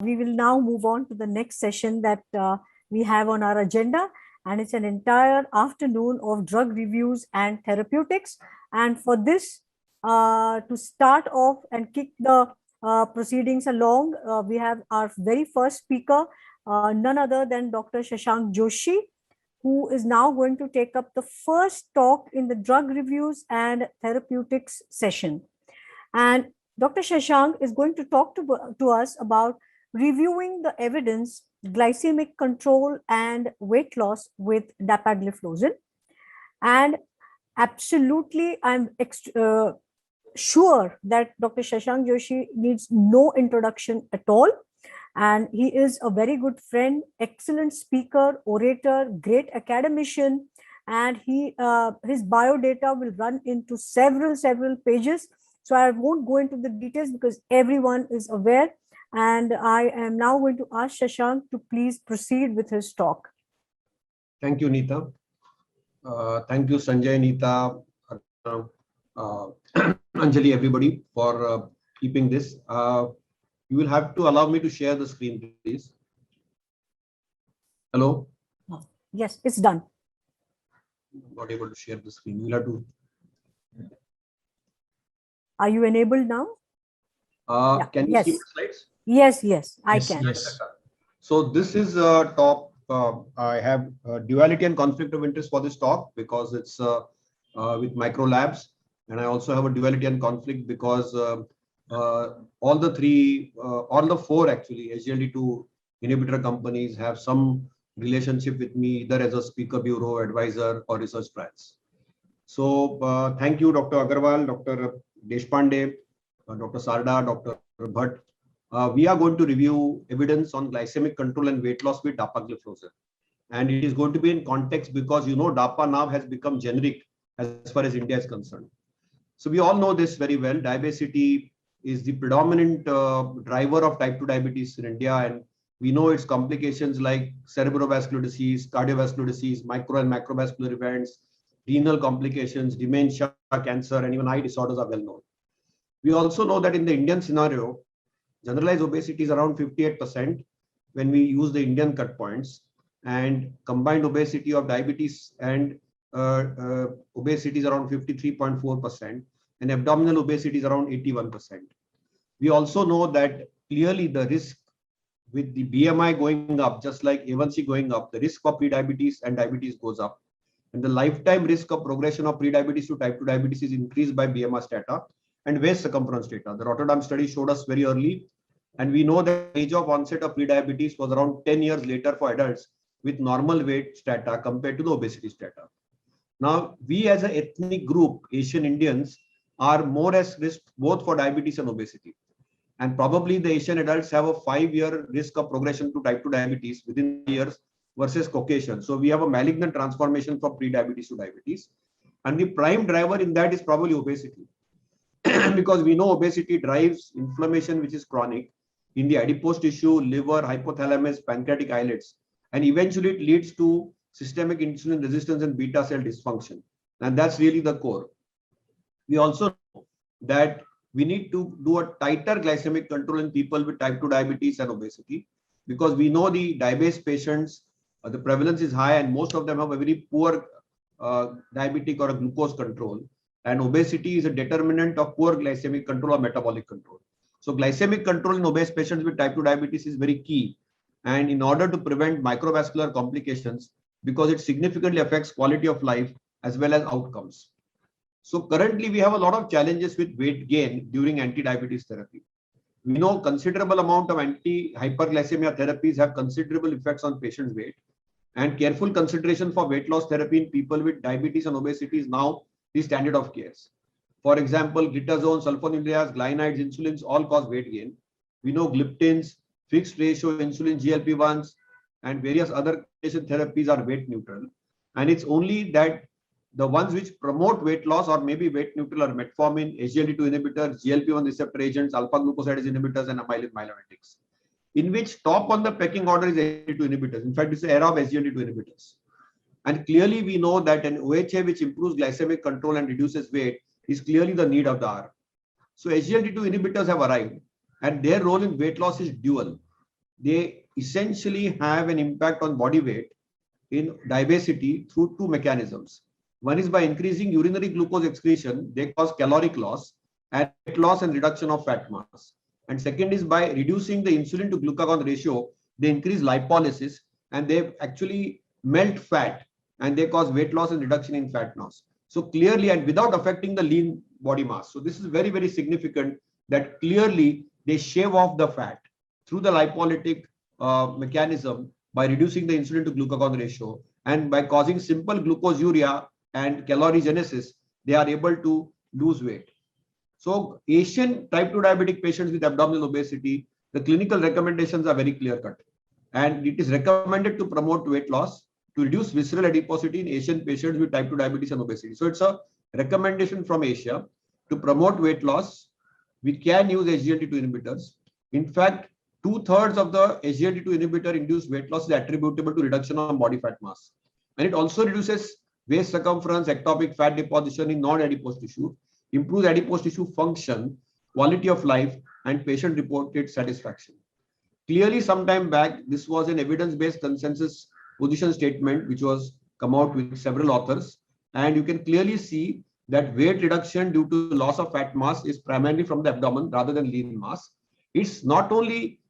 We will now move on to the next session that we have on our agenda, and it's an entire afternoon of drug reviews and therapeutics. And for this, to start off and kick the proceedings along, we have our very first speaker, none other than Dr. Shashank Joshi, who is now going to take up the first talk in the drug reviews and therapeutics session. And Dr. Shashank is going to talk to us about reviewing the evidence, glycemic control and weight loss with Dapagliflozin. And absolutely, I'm sure that Dr. Shashank Joshi needs no introduction at all. And he is a very good friend, excellent speaker, orator, great academician. And his biodata will run into several pages. So I won't go into the details because everyone is aware. And I am now going to ask Shashank to please proceed with his talk. Thank you, Neeta. Thank you, Sanjay, Neeta, Anjali, everybody, for keeping this. You will have to allow me to share the screen, please. Hello? Yes, it's done. I'm not able to share the screen. You'll have to. Are you enabled now? Can you see my slides? Yes, I can. Yes. So this is a talk. I have duality and conflict of interest for this talk because it's with micro labs, and I also have a duality and conflict because all the four actually SGLT2 inhibitor companies have some relationship with me, either as a speaker bureau, advisor, or research trials. So thank you, Dr. Agarwal, Dr. Deshpande, Dr. Sarda, Dr. Bhatt. We are going to review evidence on glycemic control and weight loss with Dapagliflozin. And it is going to be in context because Dappa now has become generic as far as India is concerned. So we all know this very well. Diabesity is the predominant driver of type 2 diabetes in India. And we know its complications like cerebrovascular disease, cardiovascular disease, micro and macrovascular events, renal complications, dementia, cancer, and even eye disorders are well known. We also know that in the Indian scenario, generalized obesity is around 58% when we use the Indian cut points, and combined obesity of diabetes and obesity is around 53.4%, and abdominal obesity is around 81%. We also know that clearly the risk with the BMI going up, just like A1C going up, the risk of prediabetes and diabetes goes up. And the lifetime risk of progression of prediabetes to type 2 diabetes is increased by BMI data and waist circumference data. The Rotterdam study showed us very early. And we know that the age of onset of prediabetes was around 10 years later for adults with normal weight strata compared to the obesity strata. Now, we as an ethnic group, Asian Indians, are more at risk both for diabetes and obesity. And probably the Asian adults have a 5-year risk of progression to type 2 diabetes within years versus Caucasian. So we have a malignant transformation from pre-diabetes to diabetes. And the prime driver in that is probably obesity. Because we know obesity drives inflammation, which is chronic, in the adipose tissue, liver, hypothalamus, pancreatic islets. And eventually it leads to systemic insulin resistance and beta cell dysfunction. And that's really the core. We also know that we need to do a tighter glycemic control in people with type 2 diabetes and obesity, because we know the diabetes patients, the prevalence is high and most of them have a very poor diabetic or a glucose control. And obesity is a determinant of poor glycemic control or metabolic control. So glycemic control in obese patients with type 2 diabetes is very key. And in order to prevent microvascular complications, because it significantly affects quality of life as well as outcomes. So currently we have a lot of challenges with weight gain during anti-diabetes therapy. We know considerable amount of anti-hyperglycemia therapies have considerable effects on patients' weight, and careful consideration for weight loss therapy in people with diabetes and obesity is now the standard of care. For example, glitazone, sulfonylureas, glycides, insulins all cause weight gain. We know gliptins, fixed ratio insulin, GLP-1s, and various other therapies are weight neutral. And it's only that the ones which promote weight loss or maybe weight neutral are metformin, SGLT2 inhibitors, GLP-1 receptor agents, alpha glucosidase inhibitors, and amylin myelomimetic, in which top on the pecking order is SGLT2 inhibitors. In fact, it's the era of SGLT2 inhibitors. And clearly we know that an OHA which improves glycemic control and reduces weight is clearly the need of the hour. So SGLT2 inhibitors have arrived, and their role in weight loss is dual. they essentially have an impact on body weight in diabesity through two mechanisms. One is by increasing urinary glucose excretion, they cause caloric loss and weight loss and reduction of fat mass. And second is by reducing the insulin to glucagon ratio, they increase lipolysis and they actually melt fat and they cause weight loss and reduction in fat mass. So clearly, and without affecting the lean body mass. So this is very, very significant that clearly they shave off the fat through the lipolytic mechanism by reducing the insulin to glucagon ratio, and by causing simple glucosuria and calorigenesis, they are able to lose weight. So Asian type 2 diabetic patients with abdominal obesity, the clinical recommendations are very clear cut. And it is recommended to promote weight loss, to reduce visceral adiposity in Asian patients with type 2 diabetes and obesity. So it's a recommendation from Asia to promote weight loss. We can use SGLT2 inhibitors. In fact, 2/3 of the SGLT2 inhibitor induced weight loss is attributable to reduction of body fat mass. And it also reduces waist circumference, ectopic fat deposition in non-adipose tissue, improves adipose tissue function, quality of life, and patient-reported satisfaction. Clearly, some time back, this was an evidence-based consensus position statement which was come out with several authors. And you can clearly see that weight reduction due to loss of fat mass is primarily from the abdomen rather than lean mass. It's not only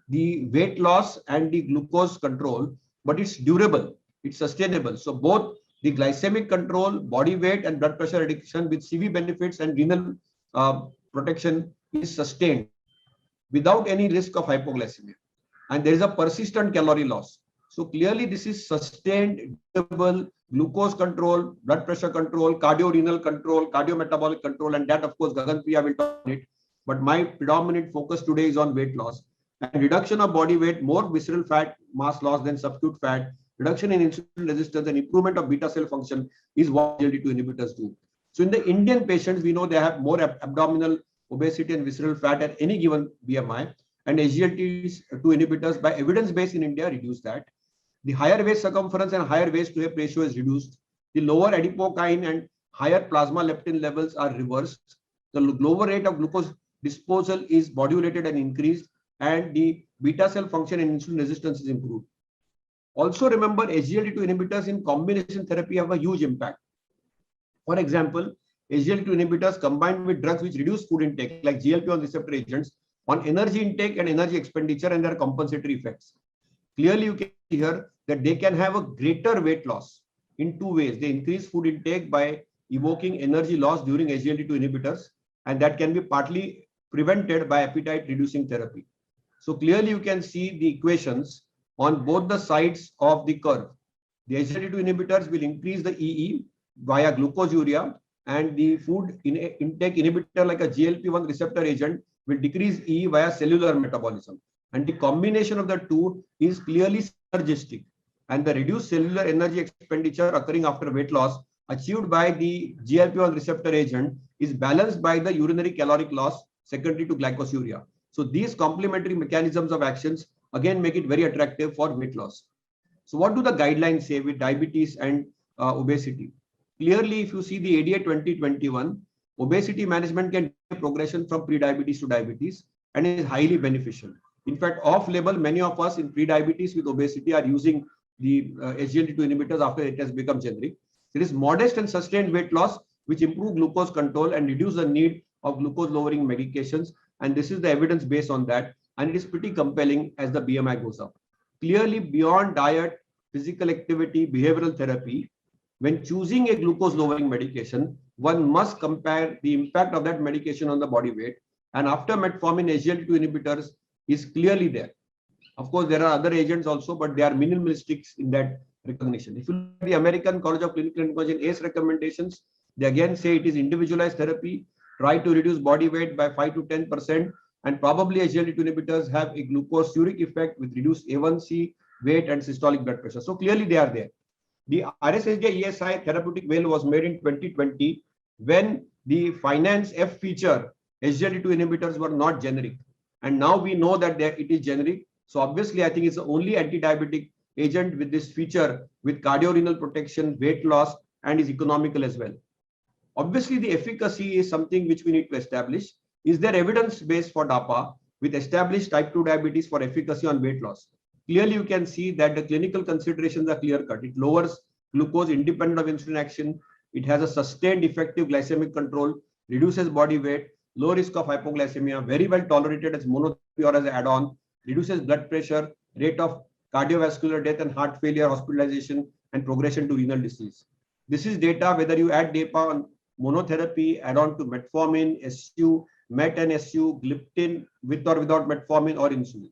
the weight loss and the glucose control, but it's durable, it's sustainable. So both the glycemic control, body weight, and blood pressure reduction with CV benefits and renal protection is sustained without any risk of hypoglycemia. And there is a persistent calorie loss. So clearly this is sustained, durable glucose control, blood pressure control, cardio-renal control, cardiometabolic control, and that of course Gaganpriya will talk on it. But my predominant focus today is on weight loss and reduction of body weight, more visceral fat mass loss than subcute fat, reduction in insulin resistance, and improvement of beta cell function is what SGLT2 inhibitors do. So in the Indian patients, we know they have more abdominal obesity and visceral fat at any given BMI, and SGLT2 inhibitors by evidence-based in India reduce that. The higher waist circumference and higher waist to hip ratio is reduced. The lower adipokine and higher plasma leptin levels are reversed. The lower rate of glucose disposal is modulated and increased, and the beta cell function and insulin resistance is improved. Also remember, SGLT2 inhibitors in combination therapy have a huge impact. For example, SGLT2 inhibitors combined with drugs which reduce food intake like GLP-1 receptor agents on energy intake and energy expenditure, and their compensatory effects. Clearly you can see here that they can have a greater weight loss in two ways. They increase food intake by evoking energy loss during SGLT2 inhibitors, and that can be partly prevented by appetite reducing therapy. So clearly you can see the equations on both the sides of the curve. The SGLT2 inhibitors will increase the EE via glucosuria, and the food intake inhibitor like a GLP-1 receptor agent will decrease EE via cellular metabolism. And the combination of the two is clearly synergistic, and the reduced cellular energy expenditure occurring after weight loss achieved by the GLP-1 receptor agent is balanced by the urinary caloric loss secondary to glycosuria. So these complementary mechanisms of actions again make it very attractive for weight loss. So what do the guidelines say with diabetes and obesity? Clearly, if you see the ADA 2021, obesity management can be progression from pre-diabetes to diabetes and is highly beneficial. In fact, off-label, many of us in pre-diabetes with obesity are using the SGLT2 inhibitors after it has become generic. There is modest and sustained weight loss which improve glucose control and reduce the need of glucose-lowering medications. And this is the evidence based on that. And it is pretty compelling as the BMI goes up. Clearly, beyond diet, physical activity, behavioral therapy, when choosing a glucose-lowering medication, one must compare the impact of that medication on the body weight. And after metformin, SGLT2 inhibitors is clearly there. Of course, there are other agents also, but they are minimalistic in that recognition. If you look at the American College of Clinical Oncology ACE recommendations, they again say it is individualized therapy, try to reduce body weight by 5 to 10%, and probably SGLT2 inhibitors have a glucose-uric effect with reduced A1C, weight, and systolic blood pressure. So clearly they are there. The RSSJ ESI therapeutic whale was made in 2020 when the finance F feature SGLT2 inhibitors were not generic. And now we know that it is generic. So obviously, I think it's the only anti-diabetic agent with this feature with cardiorenal protection, weight loss, and is economical as well. Obviously, the efficacy is something which we need to establish. Is there evidence base for Dappa with established type 2 diabetes for efficacy on weight loss. Clearly, you can see that the clinical considerations are clear cut. It lowers glucose independent of insulin action. It has a sustained effective glycemic control, reduces body weight, low risk of hypoglycemia, very well tolerated as monotherapy or as an add-on, reduces blood pressure, rate of cardiovascular death and heart failure, hospitalization, and progression to renal disease. This is data whether you add Dappa on monotherapy, add on to metformin, SU, MET and SU, gliptin with or without metformin or insulin.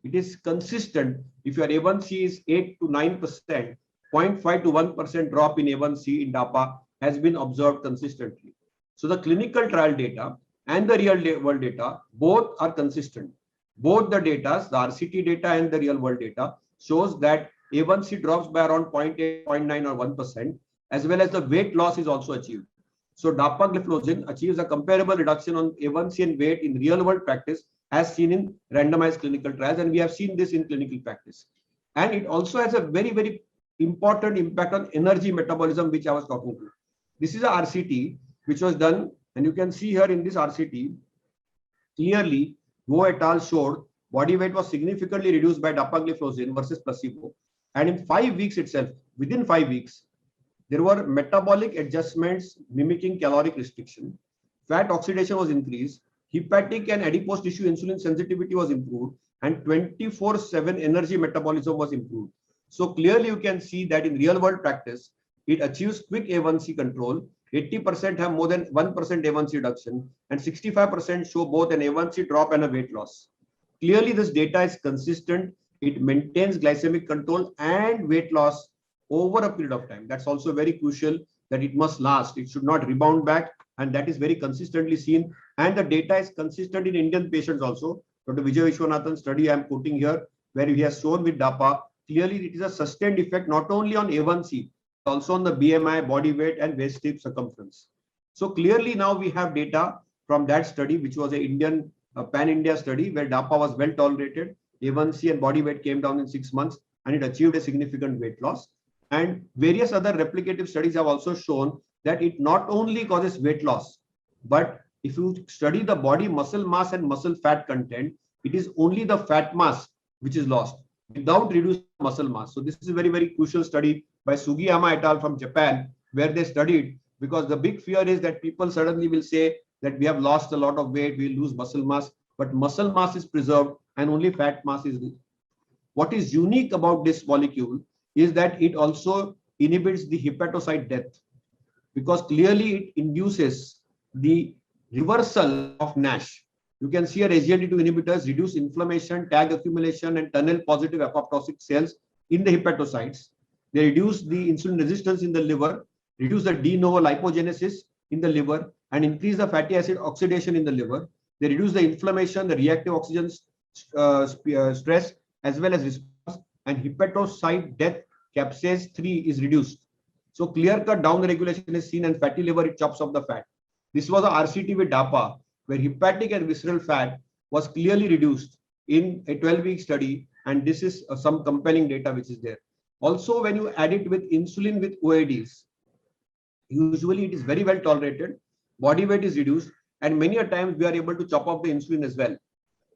It is consistent. If your A1C is 8 to 9%, 0.5 to 1% drop in A1C in Dappa has been observed consistently. So the clinical trial data and the real world data, both are consistent. Both the data, the RCT data and the real world data, shows that A1C drops by around 0.8, 0.9 or 1%, as well as the weight loss is also achieved. So Dapagliflozin achieves a comparable reduction on A1C and weight in real world practice as seen in randomized clinical trials, and we have seen this in clinical practice. And it also has a very, very important impact on energy metabolism, which I was talking to. This is a RCT which was done, and you can see here in this RCT, clearly, Go et al. Showed body weight was significantly reduced by dapagliflozin versus placebo. And in 5 weeks itself, within 5 weeks, there were metabolic adjustments mimicking caloric restriction. Fat oxidation was increased. Hepatic and adipose tissue insulin sensitivity was improved. And 24/7 energy metabolism was improved. So clearly you can see that in real world practice, it achieves quick A1C control. 80% have more than 1% A1C reduction, and 65% show both an A1C drop and a weight loss. Clearly, this data is consistent. It maintains glycemic control and weight loss over a period of time. That's also very crucial, that it must last. It should not rebound back, and that is very consistently seen. And the data is consistent in Indian patients also. Dr. Vijay Vishwanathan's study I'm quoting here, where he has shown with Dappa, clearly it is a sustained effect not only on A1C, also on the BMI, body weight, and waist hip circumference. So clearly now we have data from that study, which was an Indian pan-India study where Dappa was well tolerated. A1C and body weight came down in 6 months, and it achieved a significant weight loss. And various other replicative studies have also shown that it not only causes weight loss, but if you study the body muscle mass and muscle fat content, it is only the fat mass which is lost without reducing muscle mass. So this is a very, very crucial study by Sugiyama et al. From Japan, where they studied, because the big fear is that people suddenly will say that we have lost a lot of weight, we'll lose muscle mass, but muscle mass is preserved and only fat mass is. What is unique about this molecule is that it also inhibits the hepatocyte death, because clearly it induces the reversal of NASH. You can see our SGLT2 inhibitors reduce inflammation, tag accumulation, and tunnel positive apoptotic cells in the hepatocytes. They reduce the insulin resistance in the liver, reduce the de novo lipogenesis in the liver, and increase the fatty acid oxidation in the liver. They reduce the inflammation, the reactive oxygen stress, as well as response, and hepatocyte death capsase 3 is reduced. So clear-cut down regulation is seen, and fatty liver, it chops off the fat. This was a RCT with Dappa, where hepatic and visceral fat was clearly reduced in a 12-week study, and this is some compelling data which is there. Also, when you add it with insulin with OADs, usually it is very well tolerated, body weight is reduced, and many a times we are able to chop off the insulin as well.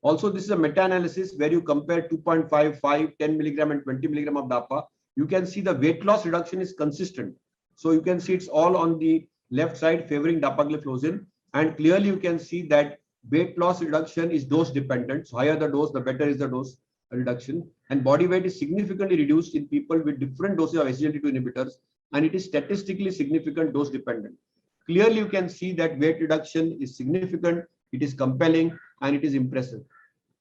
Also, this is a meta-analysis where you compare 2.5, 5, 10 milligram and 20 milligram of Dappa. You can see the weight loss reduction is consistent. So you can see it's all on the left side favoring dapagliflozin, and clearly you can see that weight loss reduction is dose dependent. So higher the dose, the better is the dose reduction, and body weight is significantly reduced in people with different doses of SGLT2 inhibitors, and it is statistically significant dose dependent. Clearly you can see that weight reduction is significant, it is compelling, and it is impressive.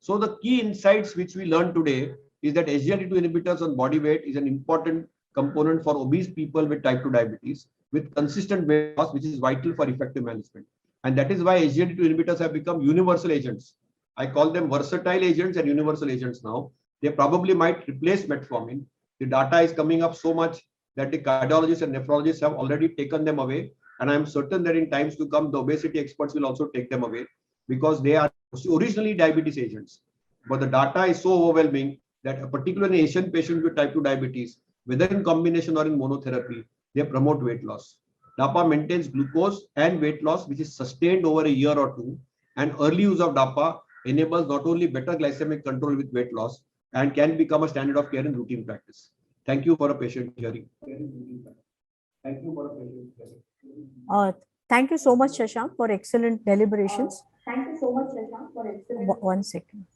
So the key insights which we learned today is that SGLT2 inhibitors on body weight is an important component for obese people with type 2 diabetes with consistent weight loss, which is vital for effective management. And that is why SGLT2 inhibitors have become universal agents. I call them versatile agents and universal agents now. They probably might replace metformin. The data is coming up so much that the cardiologists and nephrologists have already taken them away. And I'm certain that in times to come, the obesity experts will also take them away, because they are originally diabetes agents. But the data is so overwhelming that a particularly Asian patient with type 2 diabetes, whether in combination or in monotherapy, they promote weight loss. Dappa maintains glucose and weight loss, which is sustained over a year or two. And early use of Dappa enables not only better glycemic control with weight loss and can become a standard of care in routine practice. Thank you for a patient hearing. Thank you for a patient hearing. Thank you so much, Shashank, for excellent deliberations. Thank you so much, Shashank, for excellent. One second.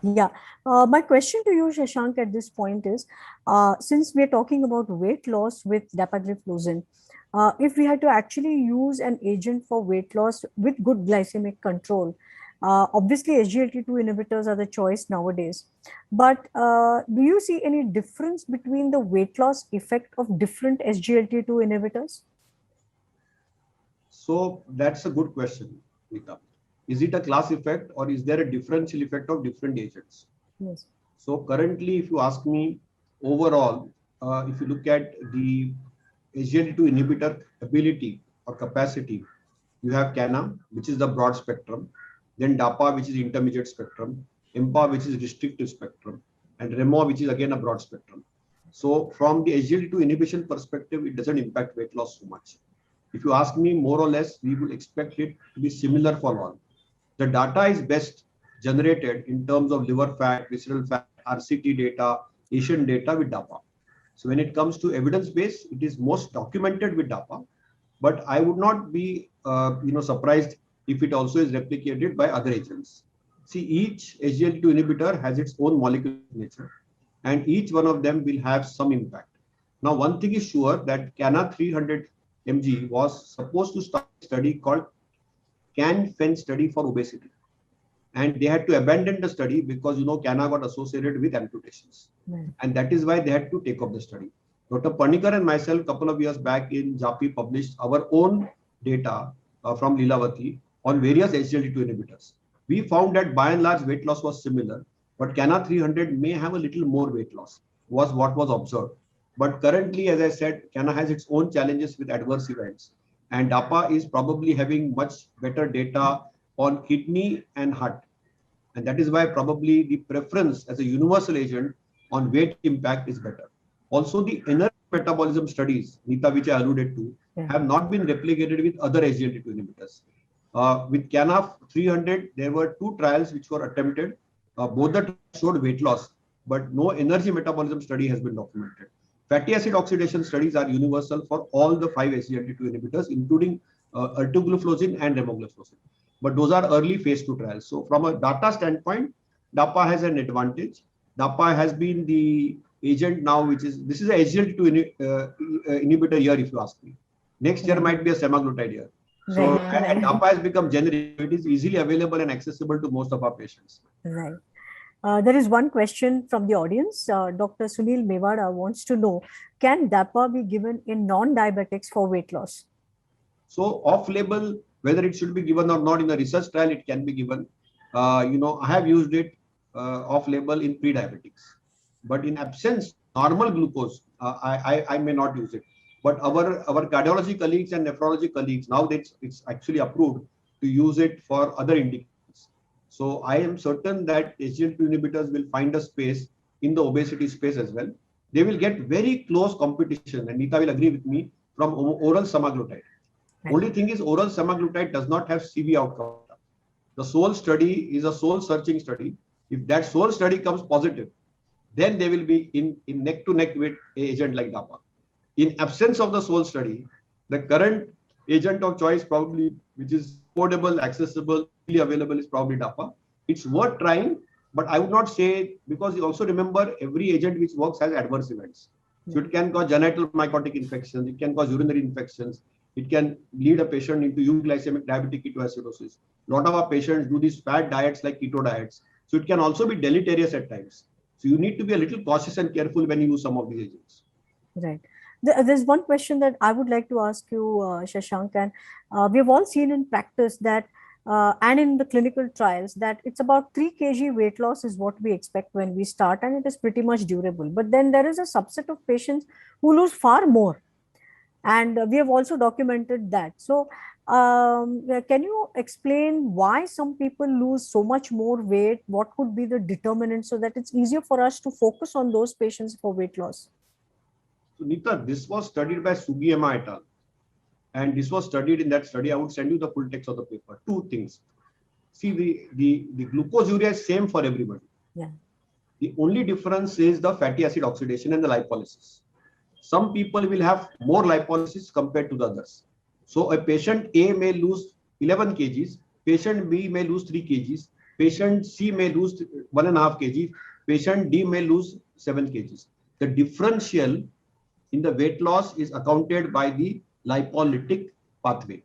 Yeah, my question to you, Shashank, at this point is, since we are talking about weight loss with dapagliflozin, if we had to actually use an agent for weight loss with good glycemic control, obviously SGLT2 inhibitors are the choice nowadays. But do you see any difference between the weight loss effect of different SGLT2 inhibitors? So that's a good question, Nita. Is it a class effect or is there a differential effect of different agents? Yes. So currently, if you ask me overall, if you look at the SGLT2 inhibitor ability or capacity, you have Cana, which is the broad spectrum, then Dappa, which is intermediate spectrum, Impa, which is restrictive spectrum, and Remo, which is again a broad spectrum. So from the SGLT2 inhibition perspective, it doesn't impact weight loss so much. If you ask me, more or less, we would expect it to be similar for all. The data is best generated in terms of liver fat, visceral fat, RCT data, Asian data with Dappa. So when it comes to evidence base, it is most documented with Dappa, but I would not be surprised if it also is replicated by other agents. See, each SGLT2 inhibitor has its own molecular nature, and each one of them will have some impact. Now, one thing is sure that Cana 300 mg was supposed to start a study called CAN-FEN study for obesity. And they had to abandon the study because, Cana got associated with amputations. Right. And that is why they had to take up the study. Dr. Panikar and myself, a couple of years back in JAPI, published our own data from Lilavati on various SGLT2 inhibitors. We found that by and large, weight loss was similar, but Cana 300 may have a little more weight loss, was what was observed. But currently, as I said, Cana has its own challenges with adverse events. And Dappa is probably having much better data on kidney and heart. And that is why probably the preference as a universal agent on weight impact is better. Also, the energy metabolism studies, Nita, which I alluded to, have not been replicated with other SGLT2 inhibitors. With Cana 300, there were 2 trials which were attempted. Both the trials showed weight loss, but no energy metabolism study has been documented. Fatty acid oxidation studies are universal for all the 5 SGLT2 inhibitors, including Dapagliflozin and Dapagliflozin. But those are early phase 2 trials. So from a data standpoint, Dappa has an advantage. Dappa has been the agent now, this is a SGLT2 inhibitor year, if you ask me. Next year might be a semaglutide year. So and Dappa has become generic. It is easily available and accessible to most of our patients. Right. There is one question from the audience. Dr. Sunil Mewada wants to know, can Dappa be given in non-diabetics for weight loss? So off-label, whether it should be given or not in a research trial, it can be given. I have used it off-label in pre-diabetics. But in absence, normal glucose, I may not use it. But our cardiology colleagues and nephrology colleagues, now that it's actually approved to use it for other indications. So I am certain that SGLT2 inhibitors will find a space in the obesity space as well. They will get very close competition, and Nita will agree with me, from oral semaglutide. Right. Only thing is, oral semaglutide does not have CV outcome. The SOUL study is a soul searching study. If that SOUL study comes positive, then they will be in neck to neck with an agent like Dappa. In absence of the SOUL study, the current agent of choice probably, which is affordable, accessible, available, is probably Dappa. It's worth trying, but I would not say, because you also remember every agent which works has adverse events. So it can cause genital mycotic infections, it can cause urinary infections, it can lead a patient into euglycemic diabetic ketoacidosis. A lot of our patients do these fat diets like keto diets. So it can also be deleterious at times. So you need to be a little cautious and careful when you use some of these agents. Right. There's one question that I would like to ask you, Shashank, and we have all seen in practice that, and in the clinical trials, that it's about 3 kg weight loss is what we expect when we start, and it is pretty much durable. But then there is a subset of patients who lose far more, and we have also documented that. So can you explain why some people lose so much more weight? What could be the determinant so that it's easier for us to focus on those patients for weight loss? So Nita, this was studied by Sugiyama et al. and this was studied in that study. I would send you the full text of the paper. Two things. See, the glucose-urea is same for everybody. Yeah. The only difference is the fatty acid oxidation and the lipolysis. Some people will have more lipolysis compared to the others. So a patient A may lose 11 kgs, patient B may lose 3 kgs, patient C may lose 1.5 kg, patient D may lose 7 kgs. The differential in the weight loss is accounted by the lipolytic pathway.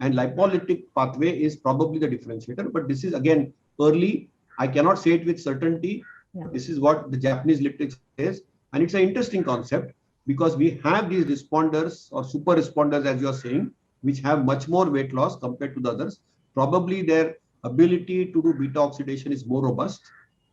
And lipolytic pathway is probably the differentiator, but this is again early. I cannot say it with certainty. Yeah. This is what the Japanese literature says. And it's an interesting concept because we have these responders or super responders, as you are saying, which have much more weight loss compared to the others. Probably their ability to do beta oxidation is more robust.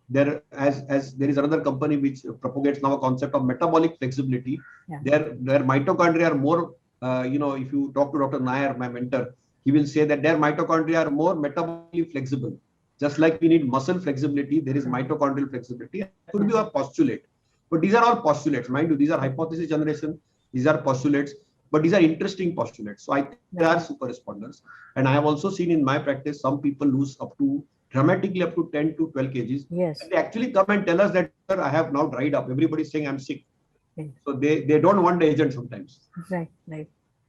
There, as there is another company which propagates now a concept of metabolic flexibility. Yeah. Their mitochondria are more, if you talk to Dr. Nair, my mentor, he will say that their mitochondria are more metabolically flexible. Just like we need muscle flexibility, there is mitochondrial flexibility. It could be a postulate. But these are all postulates, mind you. These are hypothesis generation. These are postulates. But these are interesting postulates. So I think they are super responders. And I have also seen in my practice, some people lose dramatically up to 10 to 12 kgs. Yes. And they actually come and tell us that, sir, I have now dried up. Everybody is saying I'm sick. Okay. So they don't want the agent sometimes. Right.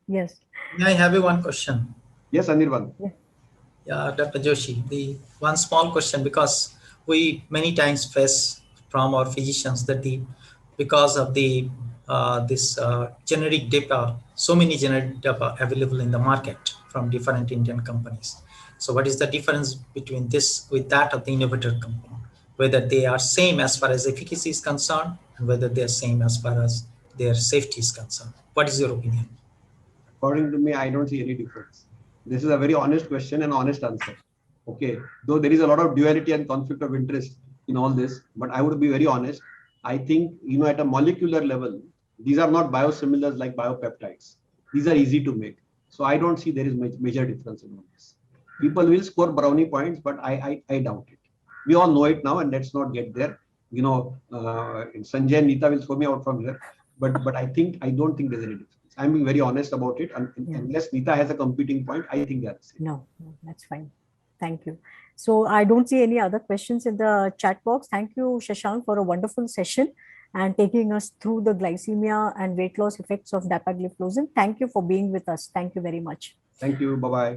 Yes. I have one question. Yes, Anirban. Yeah, Dr. Joshi, the one small question, because we many times face from our physicians that because of the generic Dappa, so many generic Dappa available in the market from different Indian companies. So what is the difference between this with that of the innovator company? Whether they are same as far as efficacy is concerned, and whether they are same as far as their safety is concerned. What is your opinion? According to me, I don't see any difference. This is a very honest question and honest answer. Okay, though there is a lot of duality and conflict of interest in all this, but I would be very honest. I think, at a molecular level, these are not biosimilars like biopeptides. These are easy to make. So I don't see there is major difference in all this. People will score brownie points, but I doubt it. We all know it now, and let's not get there. Sanjay and Neeta will throw me out from here. But I don't think there's any difference. I'm being very honest about it. Unless Neeta has a competing point, I think that's it. No, that's fine. Thank you. So I don't see any other questions in the chat box. Thank you, Shashank, for a wonderful session and taking us through the glycemia and weight loss effects of Dapagliflozin. Thank you for being with us. Thank you very much. Thank you. Bye-bye.